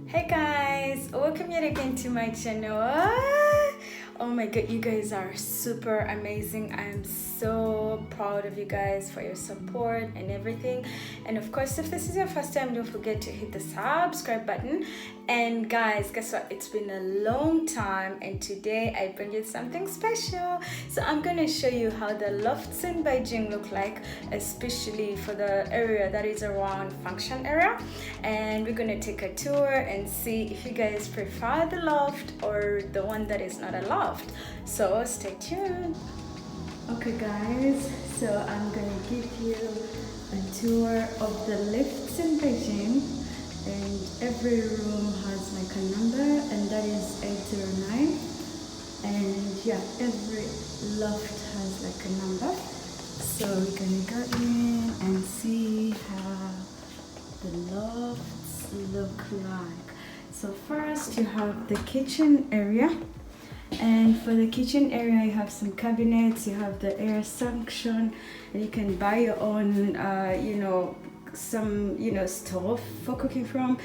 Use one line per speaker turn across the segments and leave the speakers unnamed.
Hey guys, welcome yet again to my channel. Oh my god, you guys are super amazing. I'm so proud of you guys for your support and everything. And of course, if this is your first time, don't forget to hit the subscribe button. And guys, guess what? It's been a long time and today I bring you something special. So I'm gonna show you how the lofts in Beijing look like, especially for the area that is around Fangshan area. And we're gonna take a tour and see if you guys prefer the loft or the one that is not a loft. So stay tuned. Okay guys, so I'm gonna give you a tour of the lifts in Beijing, and every room has like a number, and that is 809. And yeah, every loft has like a number. So we're gonna go in and see how the lofts look like. So first you have the kitchen area. And for the kitchen area, you have some cabinets, you have the air suction, and you can buy your own, stove for cooking from.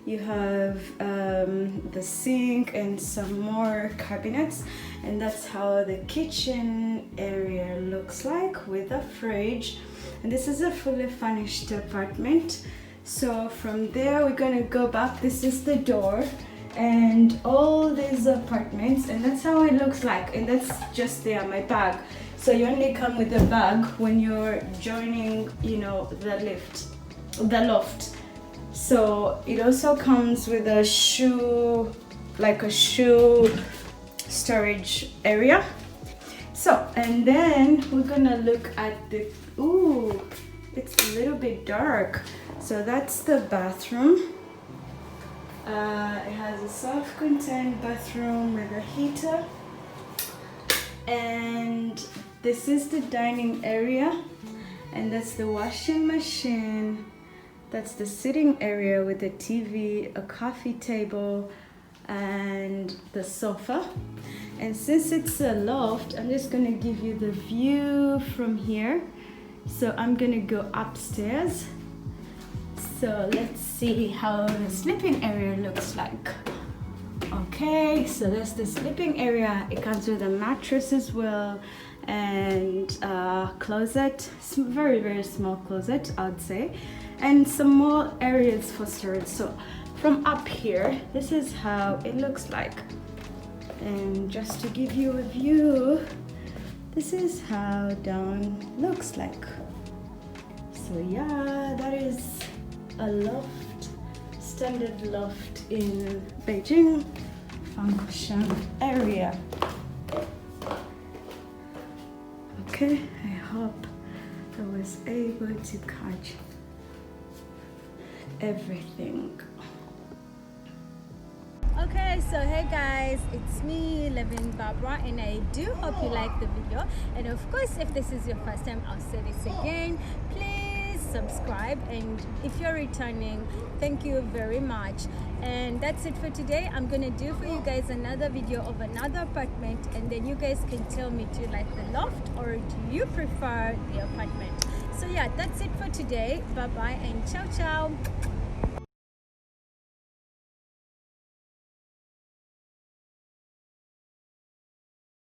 You have the sink and some more cabinets, and that's how the kitchen area looks like with a fridge. And this is a fully furnished apartment. So from there, we're gonna go back. This is the door. And all these apartments, and that's how it looks like, and that's just there, my bag. So you only come with the bag when you're joining, the loft. So it also comes with a shoe storage area. So, and then we're gonna look at the, it's a little bit dark. So that's the bathroom. It has a self-contained bathroom with a heater, and this is the dining area, and that's the washing machine. That's the sitting area with the TV, a coffee table, and the sofa. And since it's a loft, I'm just gonna give you the view from here. So I'm gonna go upstairs. So let's see how the sleeping area looks like. Okay, so that's the sleeping area. It comes with a mattress as well, and a closet, very, very small closet, I'd say, and some more areas for storage. So from up here, this is how it looks like. And just to give you a view, this is how down looks like. So yeah, that is a loft, standard loft in Beijing, Fangshan area. Okay, I hope I was able to catch everything. Okay, so hey guys, it's me, Levinne Barbara, and I do hope you like the video. And of course, if this is your first time, I'll say this again, please subscribe, and if you're returning, thank you very much. And that's it for today. I'm gonna do for you guys another video of another apartment, and then you guys can tell me, do you like the loft or do you prefer the apartment? So yeah, that's it for today. Bye bye and ciao ciao.